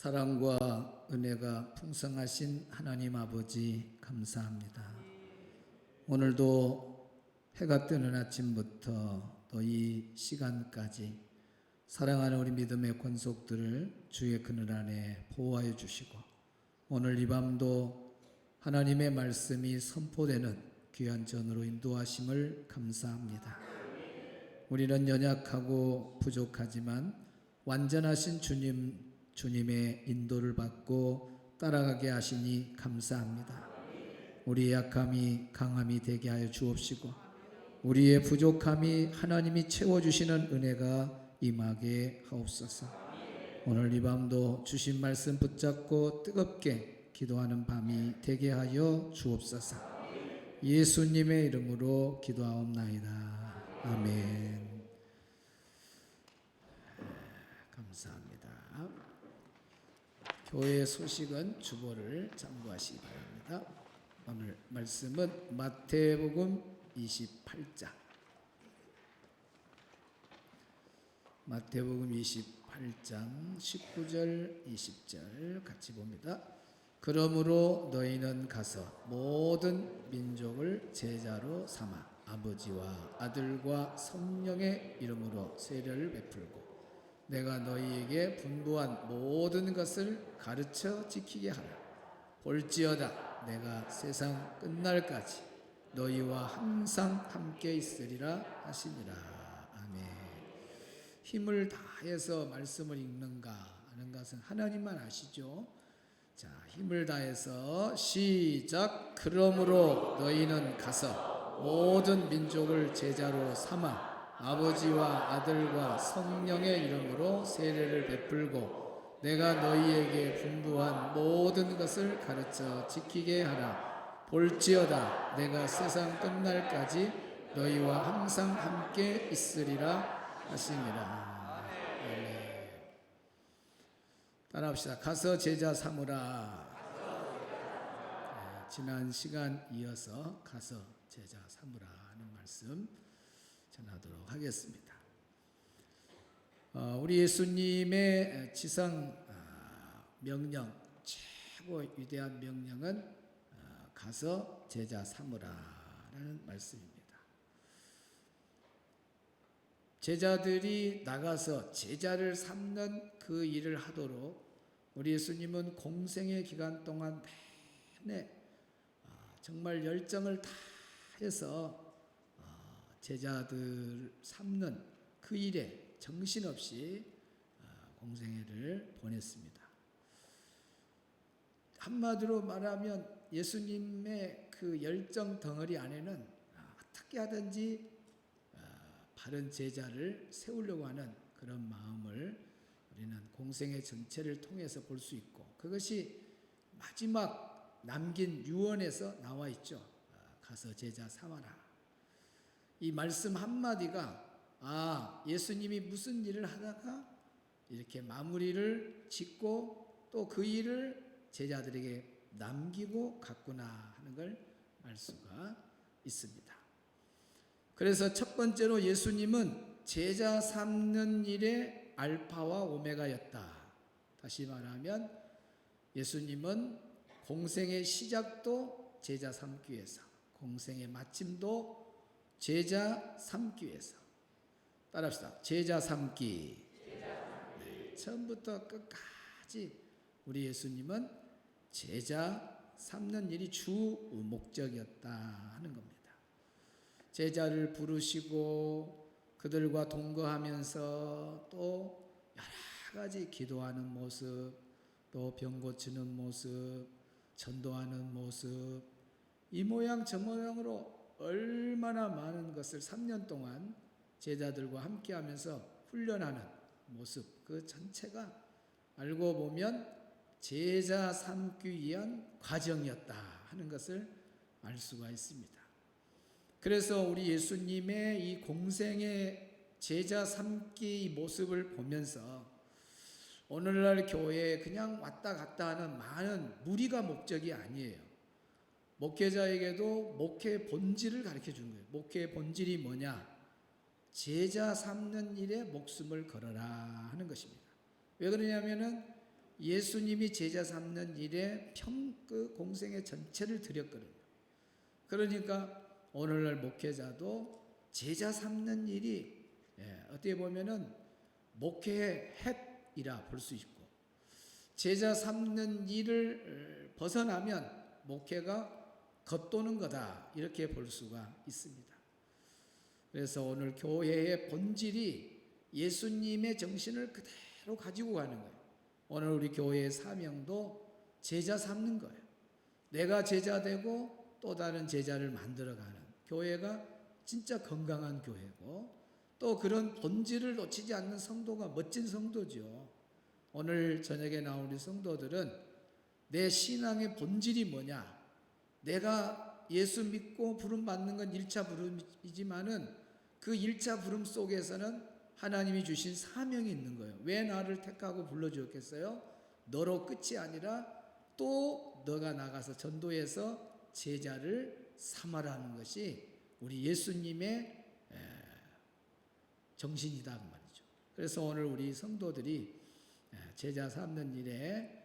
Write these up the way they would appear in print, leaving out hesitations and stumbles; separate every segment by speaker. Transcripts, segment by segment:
Speaker 1: 사랑과 은혜가 풍성하신 하나님 아버지 감사합니다. 오늘도 해가 뜨는 아침부터 또 이 시간까지 사랑하는 우리 믿음의 권속들을 주의 그늘 안에 보호하여 주시고, 오늘 이 밤도 하나님의 말씀이 선포되는 귀한 전으로 인도하심을 감사합니다. 우리는 연약하고 부족하지만 완전하신 주님의 인도를 받고 따라가게 하시니 감사합니다. 우리의 약함이 강함이 되게 하여 주옵시고, 우리의 부족함이 하나님이 채워주시는 은혜가 임하게 하옵소서. 오늘 이 밤도 주신 말씀 붙잡고 뜨겁게 기도하는 밤이 되게 하여 주옵소서. 예수님의 이름으로 기도하옵나이다. 아멘. 감사합니다. 교회 소식은 주보를 참고하시기 바랍니다. 오늘 말씀은 마태복음 28장. 마태복음 28장 19절 20절 같이 봅니다. 그러므로 너희는 가서 모든 민족을 제자로 삼아 아버지와 아들과 성령의 이름으로 세례를 베풀고 내가 너희에게 분부한 모든 것을 가르쳐 지키게 하라. 볼지어다 내가 세상 끝날까지 너희와 항상 함께 있으리라 하시니라. 아멘. 힘을 다해서 말씀을 읽는가 하는 것은 하나님만 아시죠. 자, 힘을 다해서 시작. 그러므로 너희는 가서 모든 민족을 제자로 삼아 아버지와 아들과 성령의 이름으로 세례를 베풀고 내가 너희에게 분부한 모든 것을 가르쳐 지키게 하라. 볼지어다 내가 세상 끝날까지 너희와 항상 함께 있으리라 하시니라. 아멘. 따라합시다. 가서 제자 삼으라. 네, 지난 시간 이어서 가서 제자 삼으라 하는 말씀 전하도록 하겠습니다. 우리 예수님의 지상 명령, 최고 위대한 명령은 가서 제자 삼으라라는 말씀입니다. 제자들이 나가서 제자를 삼는 그 일을 하도록 우리 예수님은 공생의 기간 동안 내내 정말 열정을 다해서 제자들 삼는 그 일에 정신없이 공생애를 보냈습니다. 한마디로 말하면 예수님의 그 열정 덩어리 안에는 어떻게 하든지 바른 제자를 세우려고 하는 그런 마음을 우리는 공생애 전체를 통해서 볼 수 있고, 그것이 마지막 남긴 유언에서 나와 있죠. 가서 제자 삼아라. 이 말씀 한마디가 예수님이 무슨 일을 하다가 이렇게 마무리를 짓고 또 그 일을 제자들에게 남기고 갔구나 하는 걸 알 수가 있습니다. 그래서 첫 번째로 예수님은 제자 삼는 일의 알파와 오메가였다. 다시 말하면 예수님은 공생의 시작도 제자 삼기 위해서, 공생의 마침도 제자 삼기 위해서. 따라합시다. 제자 삼기. 네, 처음부터 끝까지 우리 예수님은 제자 삼는 일이 주 목적이었다 하는 겁니다. 제자를 부르시고 그들과 동거하면서 또 여러 가지 기도하는 모습, 또 병 고치는 모습, 전도하는 모습, 이 모양 저 모양으로 얼마나 많은 것을 3년 동안 제자들과 함께 하면서 훈련하는 모습, 그 전체가 알고 보면 제자 삼기 위한 과정이었다 하는 것을 알 수가 있습니다. 그래서 우리 예수님의 이 공생의 제자 삼기 모습을 보면서 오늘날 교회에 그냥 왔다 갔다 하는 많은 무리가 목적이 아니에요. 목회자에게도 목회의 본질을 가르쳐 주는 거예요. 목회의 본질이 뭐냐? 제자 삼는 일에 목숨을 걸어라 하는 것입니다. 왜 그러냐면은 예수님이 제자 삼는 일에 그 공생의 전체를 드렸거든요. 그러니까 오늘날 목회자도 제자 삼는 일이 어떻게 보면은 목회의 핵이라 볼 수 있고, 제자 삼는 일을 벗어나면 목회가 겉도는 거다, 이렇게 볼 수가 있습니다. 그래서 오늘 교회의 본질이 예수님의 정신을 그대로 가지고 가는 거예요. 오늘 우리 교회의 사명도 제자 삼는 거예요. 내가 제자 되고 또 다른 제자를 만들어가는 교회가 진짜 건강한 교회고, 또 그런 본질을 놓치지 않는 성도가 멋진 성도죠. 오늘 저녁에 나온 우리 성도들은 내 신앙의 본질이 뭐냐, 내가 예수 믿고 부름 받는 건 1차 부름이지만은 그 1차 부름 속에서는 하나님이 주신 사명이 있는 거예요. 왜 나를 택하고 불러주었겠어요? 너로 끝이 아니라 또 너가 나가서 전도해서 제자를 삼아라는 것이 우리 예수님의 정신이다 그 말이죠. 그래서 오늘 우리 성도들이 제자 삼는 일에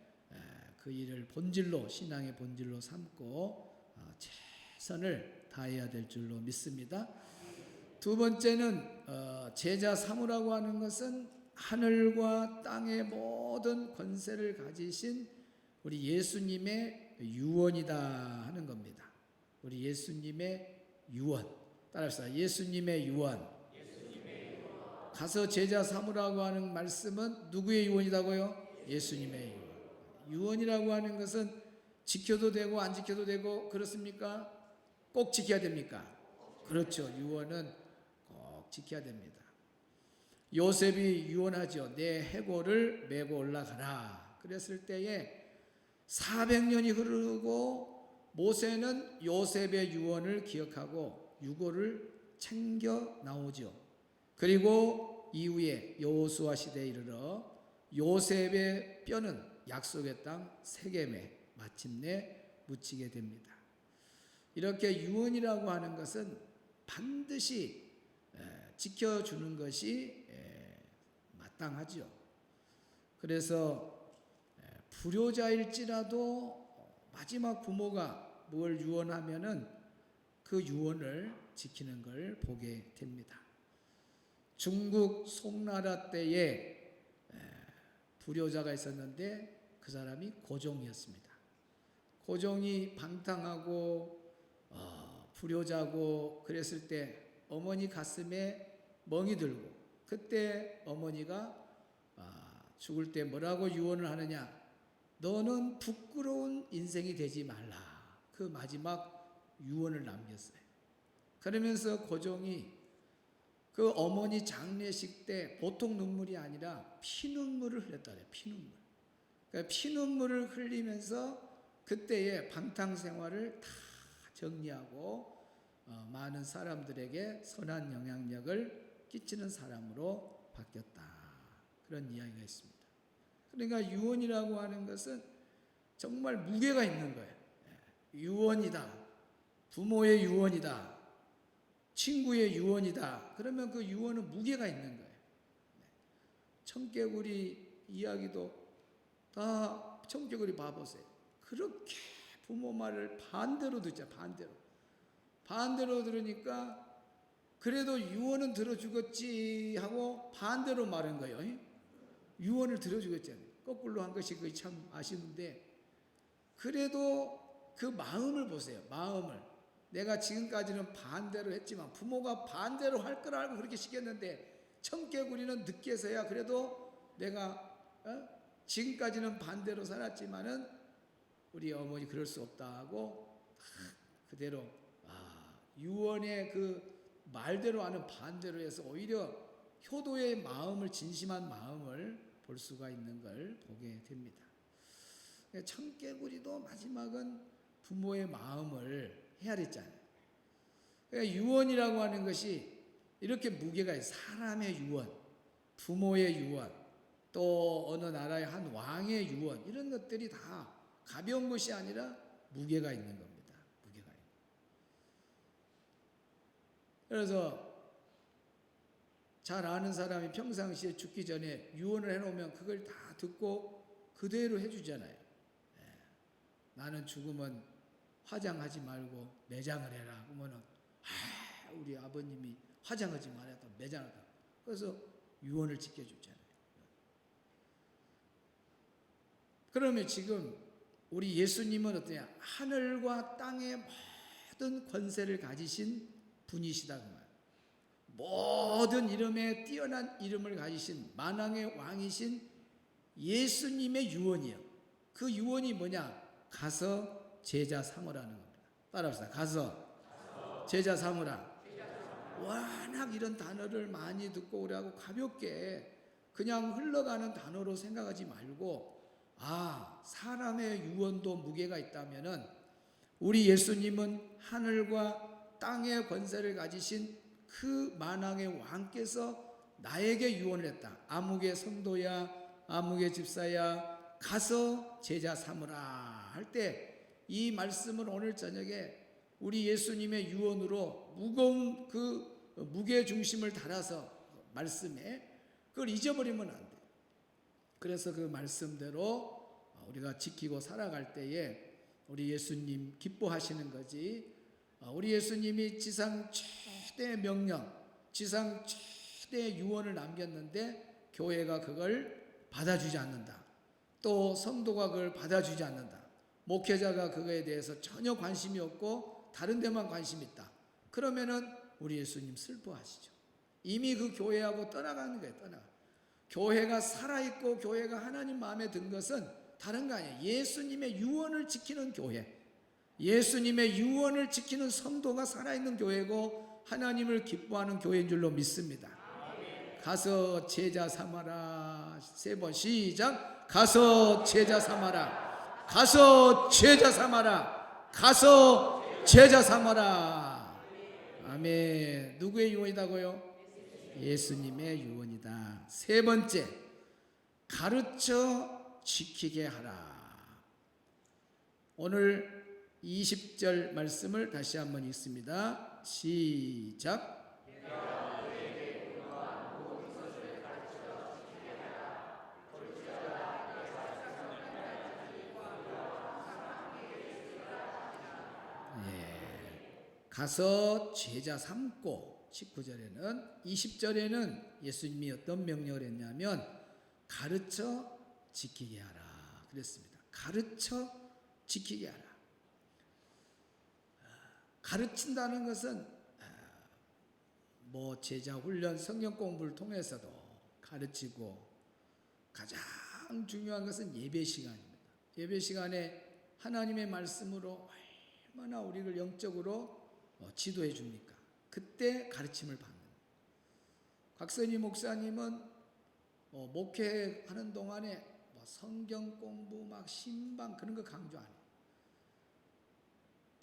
Speaker 1: 그 일을 본질로, 신앙의 본질로 삼고 최선을 다해야 될 줄로 믿습니다. 두 번째는 제자 삼으라고 하는 것은 하늘과 땅의 모든 권세를 가지신 우리 예수님의 유언이다 하는 겁니다. 우리 예수님의 유언, 따라합시다. 예수님의 유언. 가서 제자 삼으라고 하는 말씀은 누구의 유언이라고요? 예수님의 유언. 유언이라고 하는 것은 지켜도 되고 안 지켜도 되고 그렇습니까? 꼭 지켜야 됩니까? 그렇죠. 유언은 꼭 지켜야 됩니다. 요셉이 유언하죠. 내 해골을 메고 올라가라. 그랬을 때에 400년이 흐르고 모세는 요셉의 유언을 기억하고 유고를 챙겨 나오죠. 그리고 이후에 여호수아 시대에 이르러 요셉의 뼈는 약속의 땅 세겜에 마침내 묻히게 됩니다. 이렇게 유언이라고 하는 것은 반드시 지켜주는 것이 마땅하죠. 그래서 불효자일지라도 마지막 부모가 뭘 유언하면은 그 유언을 지키는 걸 보게 됩니다. 중국 송나라 때에 불효자가 있었는데 그 사람이 고종이었습니다. 고종이 방탕하고 불효자고 그랬을 때 어머니 가슴에 멍이 들고, 그때 어머니가 죽을 때 뭐라고 유언을 하느냐, 너는 부끄러운 인생이 되지 말라, 그 마지막 유언을 남겼어요. 그러면서 고종이 그 어머니 장례식 때 보통 눈물이 아니라 피눈물을 흘렸다 그래요. 피눈물. 그러니까 피눈물을 흘리면서 그때의 방탕 생활을 다 정리하고 많은 사람들에게 선한 영향력을 끼치는 사람으로 바뀌었다. 그런 이야기가 있습니다. 그러니까 유언이라고 하는 것은 정말 무게가 있는 거예요. 유언이다. 부모의 유언이다. 친구의 유언이다. 그러면 그 유언은 무게가 있는 거예요. 청개구리 이야기도 다 청개구리 봐보세요. 그렇게 부모 말을 반대로 듣자. 반대로 들으니까 그래도 유언은 들어주겠지 하고 반대로 말한 거예요. 유언을 들어주겠잖아요. 거꾸로 한 것이 그게 참 아쉬운데, 그래도 그 마음을 보세요. 마음을. 내가 지금까지는 반대로 했지만 부모가 반대로 할 걸 알고 그렇게 시켰는데 청개구리는 늦게서야 그래도 내가 지금까지는 반대로 살았지만은 우리 어머니 그럴 수 없다 하고 그대로 유언의 그 말대로 하는 반대로 해서 오히려 효도의 마음을, 진심한 마음을 볼 수가 있는 걸 보게 됩니다. 청개구리도 마지막은 부모의 마음을 헤아렸잖아요. 그러니까 유언이라고 하는 것이 이렇게 무게가 있어요. 사람의 유언, 부모의 유언, 또 어느 나라의 한 왕의 유언, 이런 것들이 다 가벼운 것이 아니라 무게가 있는 겁니다. 무게가 있는. 그래서 잘 아는 사람이 평상시에 죽기 전에 유언을 해놓으면 그걸 다 듣고 그대로 해주잖아요. 나는 죽으면 화장하지 말고 매장을 해라. 그러면은 우리 아버님이 화장하지 말았다, 매장하다. 그래서 유언을 지켜주잖아요. 그러면 지금 우리 예수님은 어떠냐? 하늘과 땅의 모든 권세를 가지신 분이시다 그 말. 모든 이름에 뛰어난 이름을 가지신 만왕의 왕이신 예수님의 유언이요. 그 유언이 뭐냐? 가서 제자 삼으라는 겁니다. 따라합시다. 가서 제자 삼으라. 워낙 이런 단어를 많이 듣고 그래하고 가볍게 그냥 흘러가는 단어로 생각하지 말고, 사람의 유언도 무게가 있다면은 우리 예수님은 하늘과 땅의 권세를 가지신 그 만왕의 왕께서 나에게 유언을 했다. 아무개 성도야, 아무개 집사야, 가서 제자 삼으라 할 때 이 말씀은 오늘 저녁에 우리 예수님의 유언으로 무거운 그 무게 중심을 달아서 말씀에 그걸 잊어버리면 안 돼요. 그래서 그 말씀대로 우리가 지키고 살아갈 때에 우리 예수님 기뻐하시는 거지. 우리 예수님이 지상 최대의 명령, 지상 최대의 유언을 남겼는데 교회가 그걸 받아주지 않는다. 또 성도가 그걸 받아주지 않는다. 목회자가 그거에 대해서 전혀 관심이 없고 다른 데만 관심이 있다. 그러면은 우리 예수님 슬퍼하시죠. 이미 그 교회하고 떠나가는 거예요. 교회가 살아있고 교회가 하나님 마음에 든 것은 다른 거 아니에요. 예수님의 유언을 지키는 교회, 예수님의 유언을 지키는 성도가 살아있는 교회고 하나님을 기뻐하는 교회인 줄로 믿습니다. 가서 제자 삼아라. 3번 시작. 가서 제자 삼아라. 가서 제자 삼아라. 가서 제자 삼아라. 아멘. 누구의 유언이다고요? 예수님의 유언이다. 3번째, 가르쳐 지키게 하라. 오늘 20절 말씀을 다시 한번 읽습니다. 시작. 가서 제자 삼고, 19절에는 20절에는 예수님이 어떤 명령을 했냐면 가르쳐 지키게 하라 그랬습니다. 가르쳐 지키게 하라. 가르친다는 것은 제자 훈련, 성경 공부를 통해서도 가르치고, 가장 중요한 것은 예배 시간입니다. 예배 시간에 하나님의 말씀으로 얼마나 우리를 영적으로 지도해 줍니까? 그때 가르침을 받는. 곽선희 목사님은 목회하는 동안에 성경 공부, 신방 그런 거 강조 안 해요.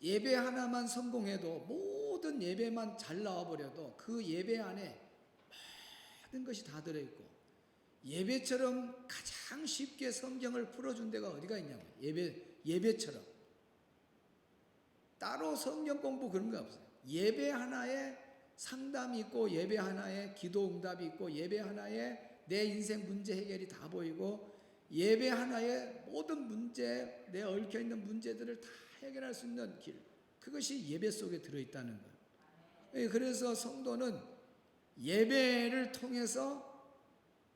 Speaker 1: 예배 하나만 성공해도, 모든 예배만 잘 나와버려도 그 예배 안에 모든 것이 다 들어있고, 예배처럼 가장 쉽게 성경을 풀어준 데가 어디가 있냐면 예배처럼. 따로 성경 공부 그런 거 없어요. 예배 하나에 상담이 있고, 예배 하나에 기도 응답이 있고, 예배 하나에 내 인생 문제 해결이 다 보이고, 예배 하나에 모든 문제, 내 얽혀있는 문제들을 다 해결할 수 있는 길, 그것이 예배 속에 들어있다는 거예요. 그래서 성도는 예배를 통해서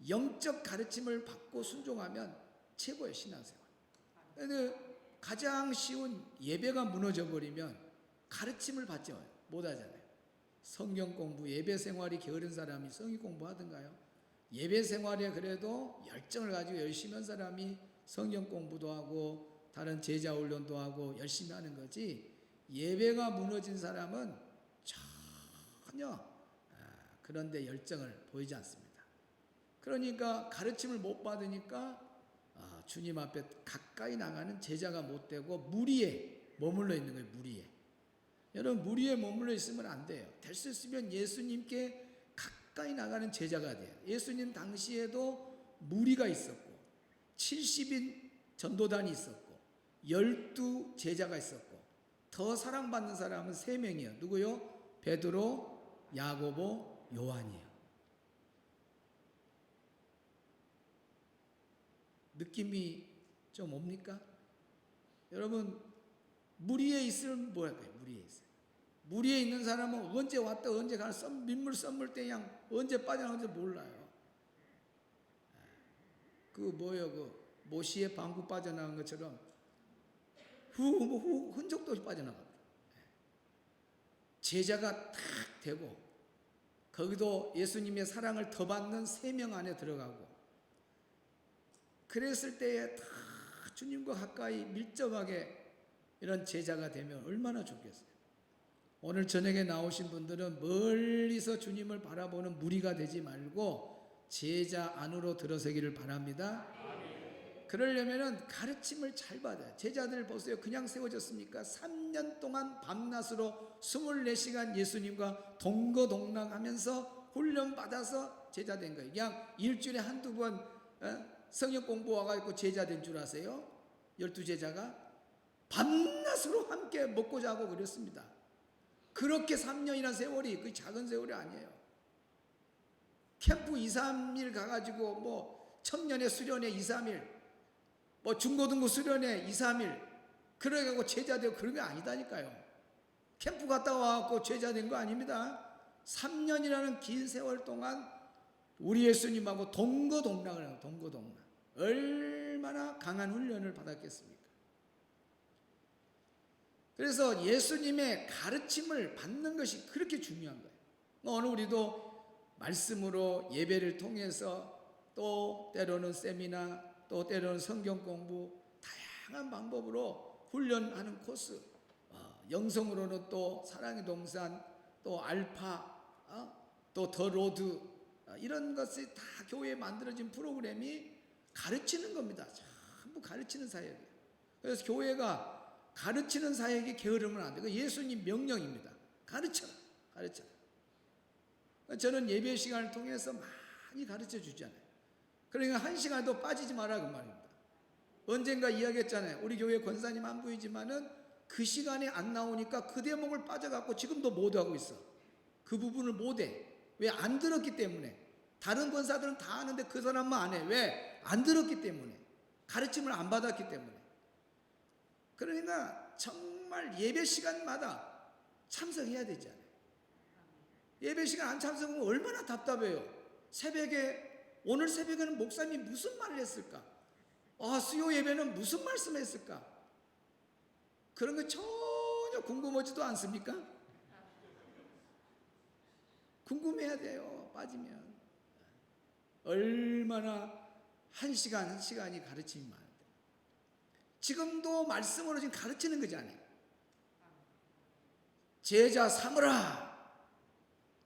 Speaker 1: 영적 가르침을 받고 순종하면 최고의 신앙생활. 그런데 가장 쉬운 예배가 무너져 버리면 가르침을 받지 못하잖아요. 성경 공부, 예배 생활이 게으른 사람이 성경 공부하든가요? 예배 생활에 그래도 열정을 가지고 열심히 한 사람이 성경 공부도 하고 다른 제자 훈련도 하고 열심히 하는 거지, 예배가 무너진 사람은 전혀 그런데 열정을 보이지 않습니다. 그러니까 가르침을 못 받으니까 주님 앞에 가까이 나가는 제자가 못 되고 무리에 머물러 있는 거예요. 무리에. 여러분, 무리에 머물러 있으면 안 돼요. 될 수 있으면 예수님께 가까이 나가는 제자가 돼요. 예수님 당시에도 무리가 있었고 70인 전도단이 있었고 12 제자가 있었고, 더 사랑받는 사람은 3명이에요. 누구요? 베드로, 야고보, 요한이에요. 느낌이 좀 옵니까? 여러분, 물 위에 있으면 뭐 할까요? 물 위에 있어요. 물 위에 있는 사람은 언제 왔다 언제 가나 민물 썸물 때 그냥 언제 빠져나오는지 몰라요. 그 모시의 방구 빠져나간 것처럼 후 흔적도 없이 빠져나갑니다. 제자가 탁 되고 거기도 예수님의 사랑을 더 받는 3명 안에 들어가고 그랬을 때에 다 주님과 가까이 밀접하게 이런 제자가 되면 얼마나 좋겠어요. 오늘 저녁에 나오신 분들은 멀리서 주님을 바라보는 무리가 되지 말고 제자 안으로 들어서기를 바랍니다. 그러려면 가르침을 잘 받아요. 제자들 보세요. 그냥 세워졌습니까? 3년 동안 밤낮으로 24시간 예수님과 동거동락하면서 훈련받아서 제자 된 거예요. 그냥 일주일에 한두 번 성역 공부 와가지고 제자 된 줄 아세요? 12제자가 밤낮으로 함께 먹고 자고 그랬습니다. 그렇게 3년이라는 세월이 그 작은 세월이 아니에요. 캠프 2, 3일 가가지고 뭐 청년의 수련회 2, 3일 뭐 중고등부 수련회 2, 3일 그래가지고 제자 되고 그런 게 아니다니까요. 캠프 갔다 와갖고 제자 된 거 아닙니다. 3년이라는 긴 세월 동안 우리 예수님하고 동거동락을 해요. 동거동락. 얼마나 강한 훈련을 받았겠습니까? 그래서 예수님의 가르침을 받는 것이 그렇게 중요한 거예요. 오늘 우리도 말씀으로 예배를 통해서 또 때로는 세미나 또 때로는 성경 공부 다양한 방법으로 훈련하는 코스, 영성으로는 또 사랑의 동산, 또 알파, 또 더 로드, 이런 것이 다 교회에 만들어진 프로그램이 가르치는 겁니다. 전부 가르치는 사역이에요. 그래서 교회가 가르치는 사역이 게으르면 안 돼요. 예수님 명령입니다. 가르쳐라. 저는 예배 시간을 통해서 많이 가르쳐 주잖아요. 그러니까 1시간도 빠지지 마라 그 말입니다. 언젠가 이야기했잖아요. 우리 교회 권사님 안 보이지만은 그 시간에 안 나오니까 그 대목을 빠져갖고 지금도 못하고 있어. 그 부분을 못해. 왜? 안 들었기 때문에. 다른 권사들은 다 아는데 그 사람만 안 해. 왜? 안 들었기 때문에. 가르침을 안 받았기 때문에. 그러니까 정말 예배 시간마다 참석해야 되잖아요. 예배 시간 안 참석하면 얼마나 답답해요. 새벽에, 오늘 새벽에는 목사님이 무슨 말을 했을까? 수요 예배는 무슨 말씀 했을까? 그런 거 전혀 궁금하지도 않습니까? 궁금해야 돼요. 빠지면. 얼마나 한 시간이 가르침이 많은데. 지금도 말씀으로 지금 가르치는 거잖아요. 제자 삼으라.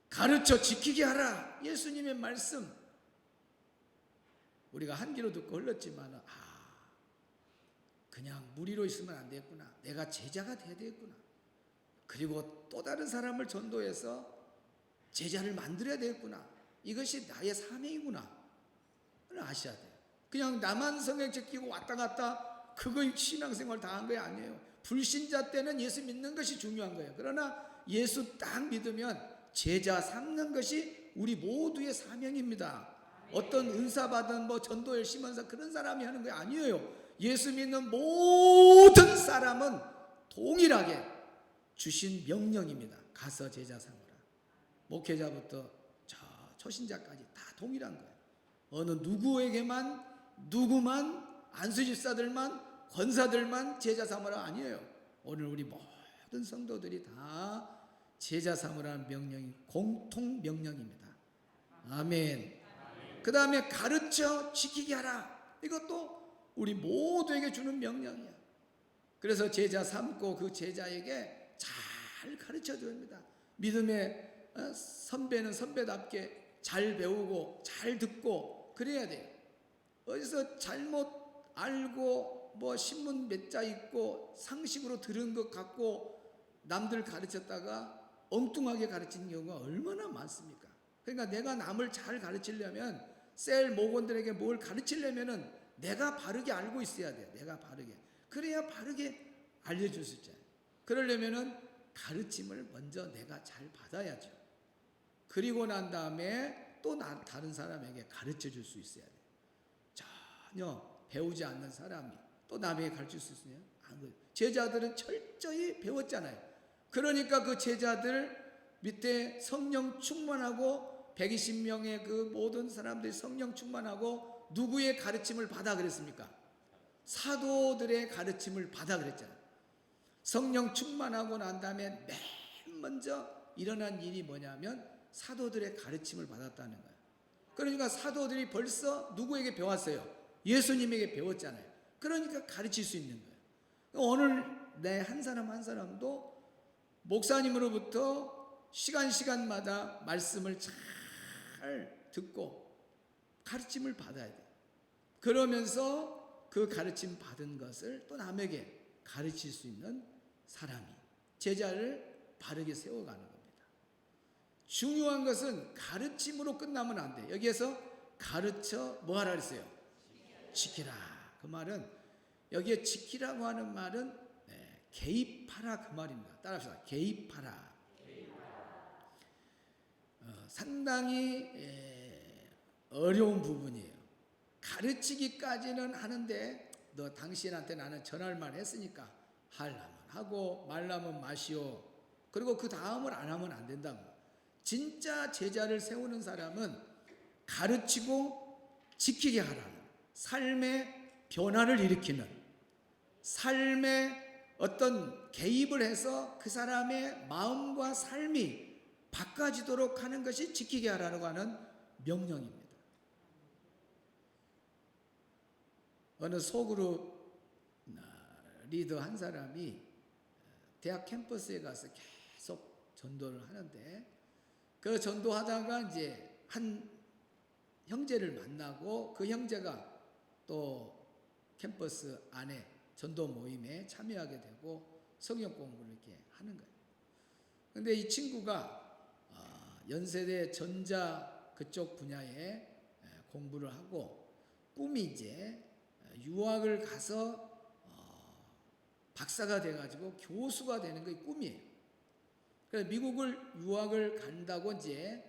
Speaker 1: 가르쳐 지키게 하라. 예수님의 말씀. 우리가 한 귀로 듣고 흘렀지만 그냥 무리로 있으면 안 되겠구나. 내가 제자가 돼야 되겠구나. 그리고 또 다른 사람을 전도해서 제자를 만들어야 되겠구나. 이것이 나의 사명이구나. 아셔야 돼요. 그냥 나만 성경 지키고 왔다 갔다 그거 신앙생활 다 한 거 아니에요. 불신자 때는 예수 믿는 것이 중요한 거예요. 그러나 예수 딱 믿으면 제자 삼는 것이 우리 모두의 사명입니다. 어떤 은사 받은 전도 열심히 하는 사람 그런 사람이 하는 게 아니에요. 예수 믿는 모든 사람은 동일하게 주신 명령입니다. 가서 제자 삼으라. 목회자부터 초신자까지 다 동일한 거예요. 어느 누구만 안수집사들만 권사들만 제자 삼으라 아니에요. 오늘 우리 모든 성도들이 다 제자 삼으라는 명령이 공통 명령입니다. 아멘. 그 다음에 가르쳐 지키게 하라. 이것도 우리 모두에게 주는 명령이야. 그래서 제자 삼고 그 제자에게 잘 가르쳐 줍니다. 믿음의 선배는 선배답게 잘 배우고 잘 듣고 그래야 돼요. 어디서 잘못 알고 신문 몇 자 읽고 상식으로 들은 것 같고 남들 가르쳤다가 엉뚱하게 가르치는 경우가 얼마나 많습니까? 그러니까 내가 남을 잘 가르치려면 셀 목원들에게 뭘 가르치려면은 내가 바르게 알고 있어야 돼요. 내가 바르게. 그래야 바르게 알려줄 수 있잖아요. 그러려면은 가르침을 먼저 내가 잘 받아야죠. 그리고 난 다음에 또 다른 사람에게 가르쳐 줄 수 있어야 돼요. 전혀 배우지 않는 사람이 또 남에게 가르칠 수 있어요? 안 그래요. 제자들은 철저히 배웠잖아요. 그러니까 그 제자들 밑에 성령 충만하고 120명의 그 모든 사람들이 성령 충만하고 누구의 가르침을 받아 그랬습니까? 사도들의 가르침을 받아 그랬잖아요. 성령 충만하고 난 다음에 맨 먼저 일어난 일이 뭐냐면 사도들의 가르침을 받았다는 거예요. 그러니까 사도들이 벌써 누구에게 배웠어요? 예수님에게 배웠잖아요. 그러니까 가르칠 수 있는 거예요. 오늘 내 한 사람 한 사람도 목사님으로부터 시간마다 말씀을 잘 듣고 가르침을 받아야 돼요. 그러면서 그 가르침 받은 것을 또 남에게 가르칠 수 있는 사람이 제자를 바르게 세워가는 겁니다. 중요한 것은 가르침으로 끝나면 안 돼. 여기에서 가르쳐 뭐 하라 그랬어요? 지키라. 그 말은 여기에 지키라고 하는 말은 개입하라 그 말입니다. 따라합시다. 개입하라. 상당히 어려운 부분이에요. 가르치기까지는 하는데 너 당신한테 나는 전할 했으니까 하려면 하고 말라면 마시오. 그리고 그 다음을 안 하면 안 된다고. 진짜 제자를 세우는 사람은 가르치고 지키게 하라는 삶의 변화를 일으키는 삶의 어떤 개입을 해서 그 사람의 마음과 삶이 바꿔지도록 하는 것이 지키게 하라고 하는 명령입니다. 어느 소그룹 리더 한 사람이 대학 캠퍼스에 가서 계속 전도를 하는데 그 전도하다가 이제 한 형제를 만나고 그 형제가 또 캠퍼스 안에 전도 모임에 참여하게 되고 성경 공부를 이렇게 하는 거예요. 근데 이 친구가 연세대 전자 그쪽 분야에 공부를 하고 꿈이 이제 유학을 가서 박사가 돼가지고 교수가 되는 게 꿈이에요. 그래서 미국을 유학을 간다고 이제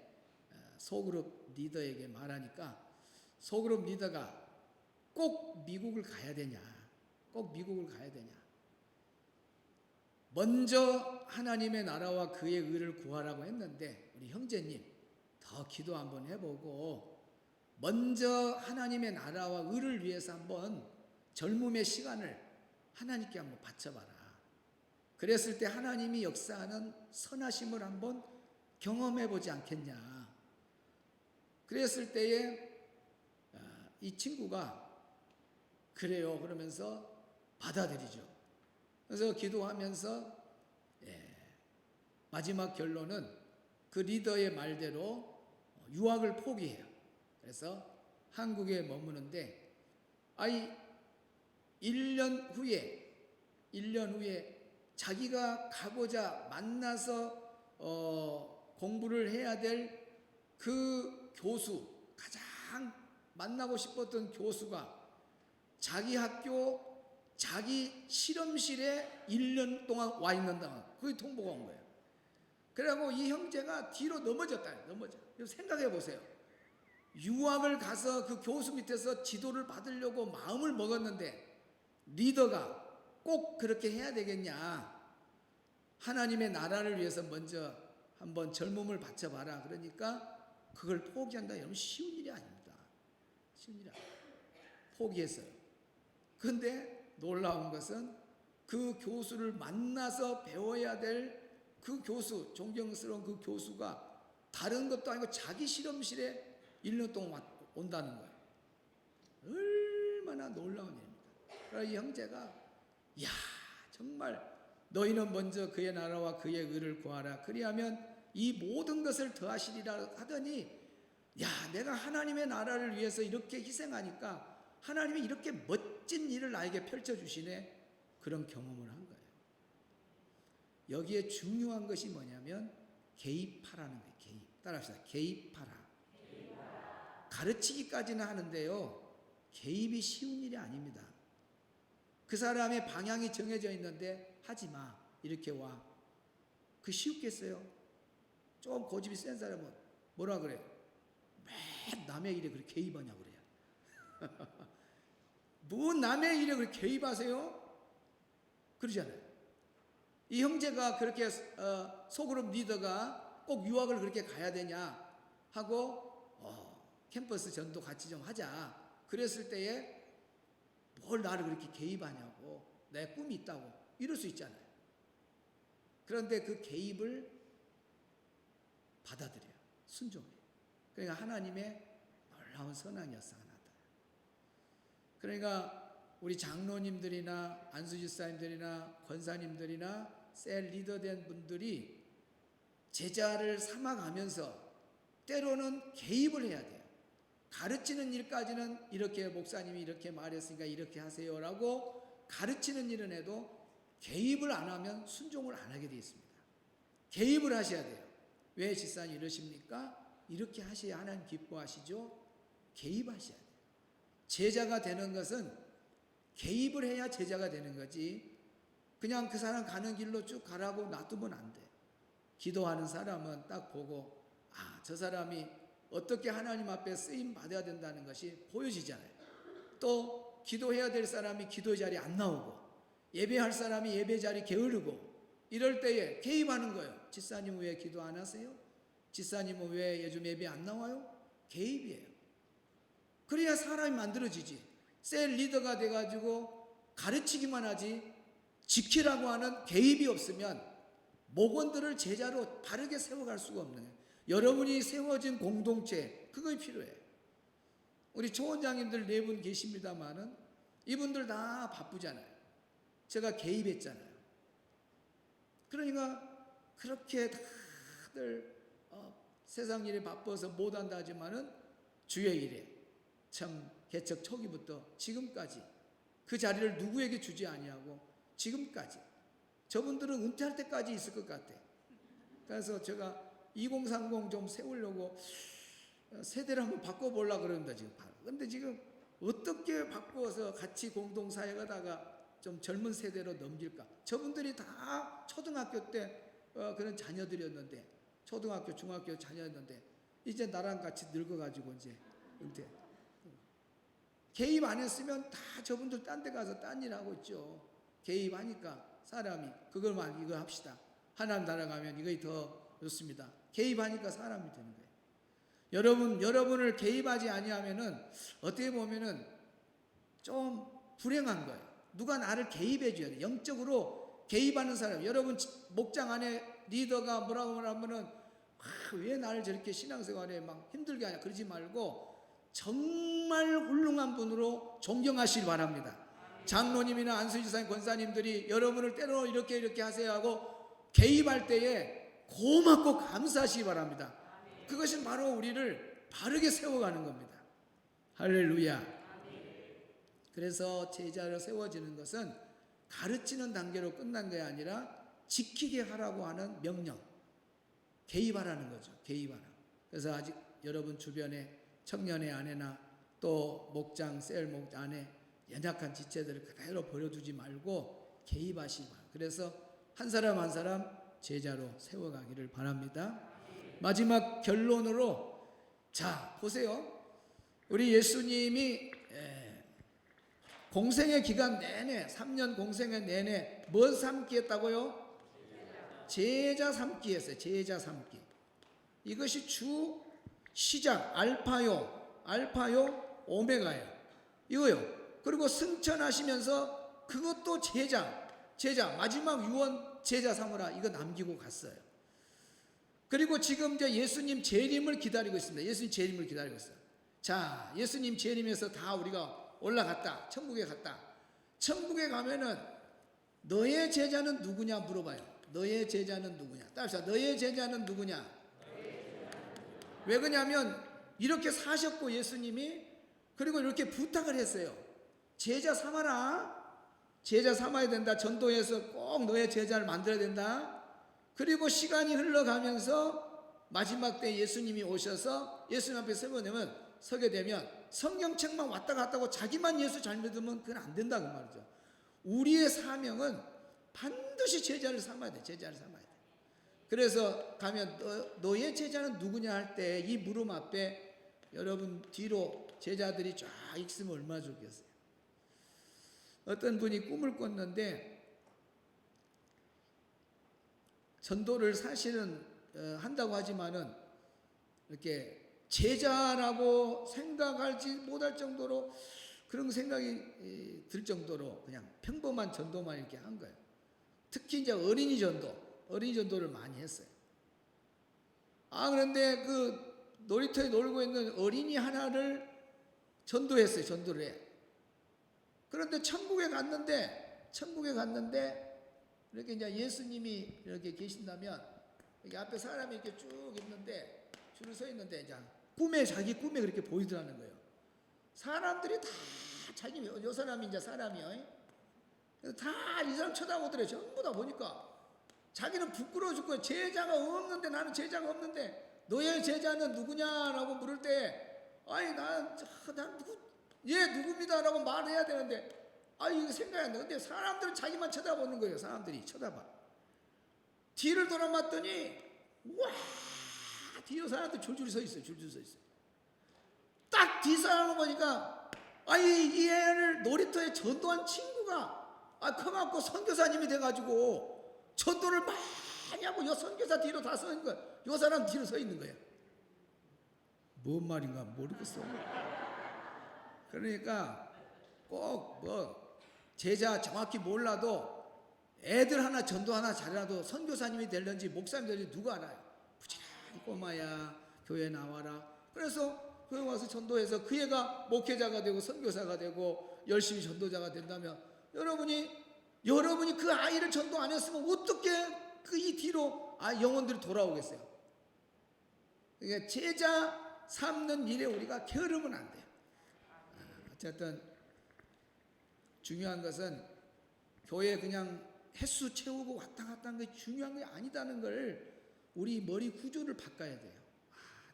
Speaker 1: 소그룹 리더에게 말하니까 소그룹 리더가 꼭 미국을 가야 되냐? 꼭 미국을 가야 되냐? 먼저 하나님의 나라와 그의 의를 구하라고 했는데 우리 형제님 더 기도 한번 해보고 먼저 하나님의 나라와 의를 위해서 한번 젊음의 시간을 하나님께 한번 바쳐봐라. 그랬을 때 하나님이 역사하는 선하심을 한번 경험해보지 않겠냐. 그랬을 때에 이 친구가 그래요 그러면서 받아들이죠. 그래서 기도하면서 마지막 결론은 그 리더의 말대로 유학을 포기해요. 그래서 한국에 머무는데 1년 후에 자기가 가고자 만나서 공부를 해야 될 그 교수, 가장 만나고 싶었던 교수가 자기 학교, 자기 실험실에 1년 동안 와 있는다. 그게 통보가 온 거예요. 그래갖고 이 형제가 뒤로 넘어져. 생각해 보세요. 유학을 가서 그 교수 밑에서 지도를 받으려고 마음을 먹었는데 리더가 꼭 그렇게 해야 되겠냐. 하나님의 나라를 위해서 먼저 한번 젊음을 바쳐봐라. 그러니까 그걸 포기한다. 여러분 쉬운 일이 아닙니다. 쉬운 일이 아닙니다. 포기했어요. 그런데 놀라운 것은 그 교수를 만나서 배워야 될 그 교수, 존경스러운 그 교수가 다른 것도 아니고 자기 실험실에 1년 동안 온다는 거예요. 얼마나 놀라운 일입니까? 그래서 이 형제가 야 정말 너희는 먼저 그의 나라와 그의 의를 구하라. 그리하면 이 모든 것을 더하시리라 하더니 야 내가 하나님의 나라를 위해서 이렇게 희생하니까 하나님이 이렇게 멋진 일을 나에게 펼쳐주시네. 그런 경험을 한 거예요. 여기에 중요한 것이 뭐냐면 개입하라는 거예요. 개입. 따라합시다. 개입하라. 가르치기까지는 하는데요. 개입이 쉬운 일이 아닙니다. 그 사람의 방향이 정해져 있는데 하지 마. 이렇게 와. 그 쉽겠어요? 좀 고집이 센 사람은 뭐라 그래요? 매 남의 일에 그렇게 개입하냐고 그래요. 뭐 남의 일에 그렇게 개입하세요? 그러잖아요. 이 형제가 그렇게 소그룹 리더가 꼭 유학을 그렇게 가야 되냐 하고 캠퍼스 전도 같이 좀 하자. 그랬을 때에 뭘 나를 그렇게 개입하냐고, 내 꿈이 있다고 이럴 수 있잖아요. 그런데 그 개입을 받아들여요. 순종해요. 그러니까 하나님의 놀라운 선왕이었어 하나다. 그러니까 우리 장로님들이나 안수집사님들이나 권사님들이나 셀 리더 된 분들이 제자를 삼아가면서 때로는 개입을 해야 돼요. 가르치는 일까지는 이렇게 목사님이 이렇게 말했으니까 이렇게 하세요라고 가르치는 일은 해도 개입을 안 하면 순종을 안 하게 되어 있습니다. 개입을 하셔야 돼요. 왜 집사님 이러십니까? 이렇게 하셔야 하나님 기뻐하시죠? 개입하셔야 돼요. 제자가 되는 것은 개입을 해야 제자가 되는 거지, 그냥 그 사람 가는 길로 쭉 가라고 놔두면 안 돼. 기도하는 사람은 딱 보고 저 사람이 어떻게 하나님 앞에 쓰임 받아야 된다는 것이 보여지잖아요. 또 기도해야 될 사람이 기도 자리에 안 나오고 예배할 사람이 예배 자리 게으르고 이럴 때에 개입하는 거예요. 집사님은 왜 기도 안 하세요? 집사님은 왜 요즘 예배 안 나와요? 개입이에요. 그래야 사람이 만들어지지. 셀 리더가 돼가지고 가르치기만 하지 지키라고 하는 개입이 없으면 목원들을 제자로 바르게 세워갈 수가 없는 거예요. 여러분이 세워진 공동체, 그거 필요해요. 우리 초원장님들 4분 계십니다만은 이분들 다 바쁘잖아요. 제가 개입했잖아요. 그러니까 그렇게 다들 세상 일에 바빠서 못한다 하지만은 주의 일에 참 개척 초기부터 지금까지 그 자리를 누구에게 주지 아니하고 지금까지 저분들은 은퇴할 때까지 있을 것 같아. 그래서 제가 2030 좀 세우려고 세대를 한번 바꿔보려고 그러는데 지금. 근데 지금 어떻게 바꿔서 같이 공동사역하다가 좀 젊은 세대로 넘길까? 저분들이 다 초등학교 때 그런 자녀들이었는데, 초등학교, 중학교 자녀였는데 이제 나랑 같이 늙어가지고 이제 은퇴. 개입 안 했으면 다 저분들 딴 데 가서 딴 일 하고 있죠. 개입하니까 사람이 그걸만 이거 합시다. 하나님 나라 가면 이것이 더 좋습니다. 개입하니까 사람이 되는 거예요. 여러분을 개입하지 아니하면은 어떻게 보면은 좀 불행한 거예요. 누가 나를 개입해 줘야 돼. 영적으로 개입하는 사람. 여러분 목장 안에 리더가 뭐라고 하면은 왜 나를 저렇게 신앙생활에 막 힘들게 하냐 그러지 말고 정말 훌륭한 분으로 존경하시기 바랍니다. 장로님이나 안수지사님 권사님들이 여러분을 때로 이렇게 하세요 하고 개입할 때에 고맙고 감사하시기 바랍니다. 그것이 바로 우리를 바르게 세워가는 겁니다. 할렐루야. 그래서 제자로 세워지는 것은 가르치는 단계로 끝난 게 아니라 지키게 하라고 하는 명령, 개입하라는 거죠. 개입하라. 그래서 아직 여러분 주변에 청년의 아내나 또 목장, 셀 목장 안에 연약한 지체들을 그대로 버려두지 말고 개입하시기 바랍니다. 그래서 한 사람 한 사람 제자로 세워가기를 바랍니다. 마지막 결론으로, 자 보세요. 우리 예수님이 공생의 기간 내내 3년 공생의 내내 뭘 삼기 했다고요? 제자 삼기 했어요. 제자 삼기. 이것이 주 시작, 알파요 오메가예요. 이거요. 그리고 승천하시면서 그것도 제자 마지막 유언 제자 삼으라 이거 남기고 갔어요. 그리고 지금 이제 예수님 재림을 기다리고 있습니다. 예수님 재림을 기다리고 있어요. 자, 예수님 재림에서 다 우리가 올라갔다. 천국에 갔다. 천국에 가면은 너의 제자는 누구냐 물어봐요. 너의 제자는 누구냐? 따라합시다. 너의 제자는 누구냐? 왜 그러냐면 이렇게 사셨고 예수님이, 그리고 이렇게 부탁을 했어요. 제자 삼아라. 제자 삼아야 된다. 전도해서 꼭 너의 제자를 만들어야 된다. 그리고 시간이 흘러가면서 마지막 때 예수님이 오셔서 예수님 앞에 서게 되면 성경책만 왔다 갔다 하고 자기만 예수 잘 믿으면 그건 안 된다고 말이죠. 우리의 사명은 반드시 제자를 삼아야 돼. 제자를 삼아야 돼. 그래서 가면 너의 제자는 누구냐 할 때 이 물음 앞에 여러분 뒤로 제자들이 쫙 있으면 얼마나 좋겠어요. 어떤 분이 꿈을 꿨는데 전도를 사실은 한다고 하지만은 이렇게 제자라고 생각하지 못할 정도로 그런 생각이 들 정도로 그냥 평범한 전도만 이렇게 한 거예요. 특히 이제 어린이 전도를 많이 했어요. 그런데 그 놀이터에 놀고 있는 어린이 하나를 전도했어요. 전도를 해. 그런데 천국에 갔는데 이렇게 이제 예수님이 이렇게 계신다면 여기 앞에 사람이 이렇게 쭉 있는데 줄을 서 있는데 이제 자기 꿈에 그렇게 보이더라는 거예요. 사람들이 다 자기 요 사람이 이제 사람이요. 다 이 사람 쳐다보더래. 전부 다 보니까 자기는 부끄러워 죽고 제자가 없는데 나는 제자가 없는데 너의 제자는 누구냐라고 물을 때 난 얘 누굽니다라고 말해야 되는데 이거 생각이 안 나. 근데 사람들은 자기만 쳐다보는 거예요. 사람들이 쳐다봐. 뒤를 돌아봤더니 와 뒤로 사람들 줄줄 서 있어요. 딱 뒤 사람을 보니까 이 애를 놀이터에 전도한 친구가 커갖고 선교사님이 돼가지고 전도를 많이 하고 요 선교사 뒤로 다 서 있는 거야. 요 사람 뒤로 서 있는 거예요. 뭔 말인가 모르겠어. 그러니까 꼭 제자 정확히 몰라도 애들 하나 전도 하나 잘해도 선교사님이 될런지 목사님이 될런지 누가 알아요. 부지런히 꼬마야 교회 나와라. 그래서 교회 와서 전도해서 그 애가 목회자가 되고 선교사가 되고 열심히 전도자가 된다면 여러분이 그 아이를 전도 안 했으면 어떻게 이 뒤로 영혼들이 돌아오겠어요. 그러니까 제자 삼는 일에 우리가 게으르면 안 돼요. 어쨌든 중요한 것은 교회 그냥 횟수 채우고 왔다 갔다 하는 게 중요한 게 아니다는 걸 우리 머리 구조를 바꿔야 돼요.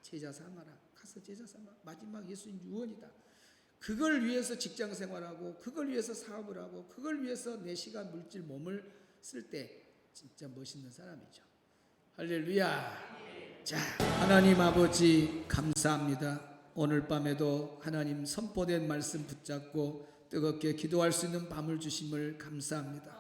Speaker 1: 제자 삼아라. 가서 제자 삼아. 마지막 예수님 유언이다. 그걸 위해서 직장 생활하고 그걸 위해서 사업을 하고 그걸 위해서 내 시간, 물질, 몸을 쓸 때 진짜 멋있는 사람이죠. 할렐루야. 자, 하나님 아버지 감사합니다. 오늘 밤에도 하나님 선포된 말씀 붙잡고 뜨겁게 기도할 수 있는 밤을 주심을 감사합니다.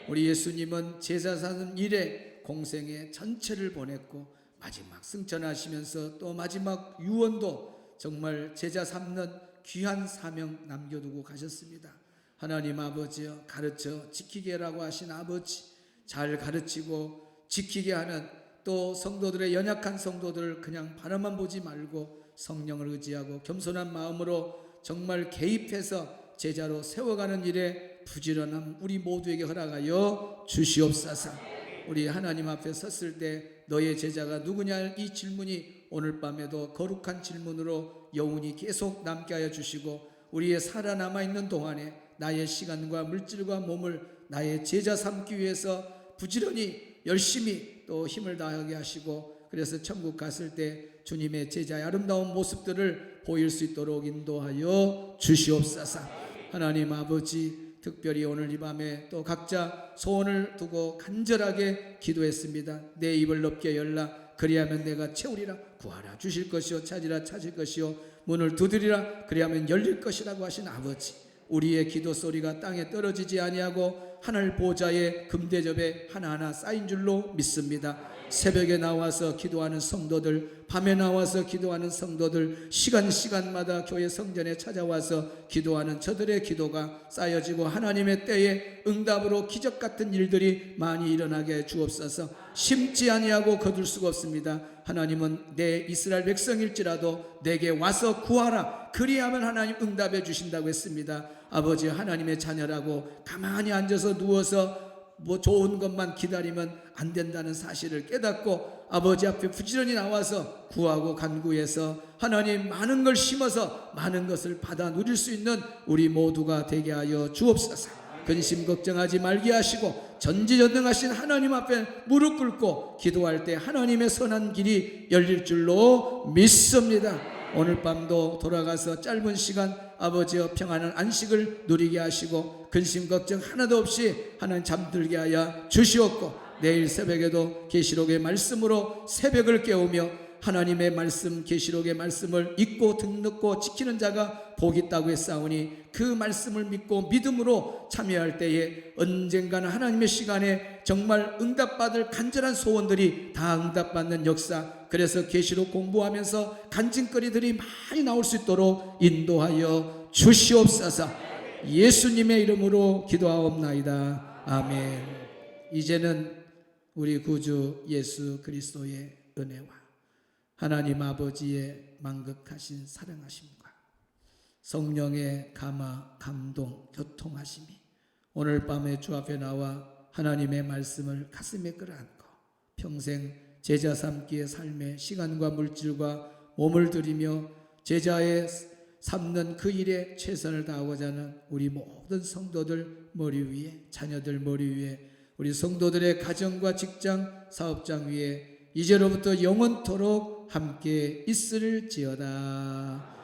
Speaker 1: 우리 예수님은 제자 사는 일에 공생의 전체를 보냈고 마지막 승천하시면서 또 마지막 유언도 정말 제자 삼는 귀한 사명 남겨두고 가셨습니다. 하나님 아버지여 가르쳐 지키게라고 하신 아버지 잘 가르치고 지키게 하는 또 성도들의 연약한 성도들 그냥 바라만 보지 말고 성령을 의지하고 겸손한 마음으로 정말 개입해서 제자로 세워가는 일에 부지런함 우리 모두에게 허락하여 주시옵소서. 우리 하나님 앞에 섰을 때 너의 제자가 누구냐 이 질문이 오늘 밤에도 거룩한 질문으로 영원히 계속 남게 하여 주시고 우리의 살아남아 있는 동안에 나의 시간과 물질과 몸을 나의 제자 삼기 위해서 부지런히 열심히 또 힘을 다하게 하시고 그래서 천국 갔을 때 주님의 제자의 아름다운 모습들을 보일 수 있도록 인도하여 주시옵소서. 하나님 아버지 특별히 오늘 이 밤에 또 각자 소원을 두고 간절하게 기도했습니다. 내 입을 넓게 열라 그리하면 내가 채우리라. 구하라 주실 것이요 찾으라 찾을 것이요 문을 두드리라 그리하면 열릴 것이라고 하신 아버지 우리의 기도 소리가 땅에 떨어지지 아니하고 하늘 보좌의 금대접에 하나하나 쌓인 줄로 믿습니다. 새벽에 나와서 기도하는 성도들 밤에 나와서 기도하는 성도들 시간마다 교회 성전에 찾아와서 기도하는 저들의 기도가 쌓여지고 하나님의 때에 응답으로 기적 같은 일들이 많이 일어나게 주옵소서. 심지 아니하고 거둘 수가 없습니다. 하나님은 내 이스라엘 백성일지라도 내게 와서 구하라 그리하면 하나님 응답해 주신다고 했습니다. 아버지 하나님의 자녀라고 가만히 앉아서 누워서 좋은 것만 기다리면 안 된다는 사실을 깨닫고 아버지 앞에 부지런히 나와서 구하고 간구해서 하나님 많은 걸 심어서 많은 것을 받아 누릴 수 있는 우리 모두가 되게 하여 주옵소서. 근심 걱정하지 말게 하시고 전지전능하신 하나님 앞에 무릎 꿇고 기도할 때 하나님의 선한 길이 열릴 줄로 믿습니다. 오늘 밤도 돌아가서 짧은 시간 아버지여 평안한 안식을 누리게 하시고 근심 걱정 하나도 없이 하나님 잠들게 하여 주시옵고 내일 새벽에도 계시록의 말씀으로 새벽을 깨우며 하나님의 말씀 계시록의 말씀을 읽고 듣고 지키는 자가 복이 있다고 했사오니 그 말씀을 믿고 믿음으로 참여할 때에 언젠가는 하나님의 시간에 정말 응답받을 간절한 소원들이 다 응답받는 역사, 그래서 계시록 공부하면서 간증거리들이 많이 나올 수 있도록 인도하여 주시옵소서. 예수님의 이름으로 기도하옵나이다. 아멘. 이제는 우리 구주 예수 그리스도의 은혜와 하나님 아버지의 만극하신 사랑하심과 성령의 감화, 감동, 교통하심이 오늘 밤에 주 앞에 나와 하나님의 말씀을 가슴에 끌어안고 평생 제자 삼기의 삶의 시간과 물질과 몸을 들이며 제자의 삼는 그 일에 최선을 다하고자 하는 우리 모든 성도들 머리 위에, 자녀들 머리 위에, 우리 성도들의 가정과 직장, 사업장 위에 이제로부터 영원토록 함께 있을지어다.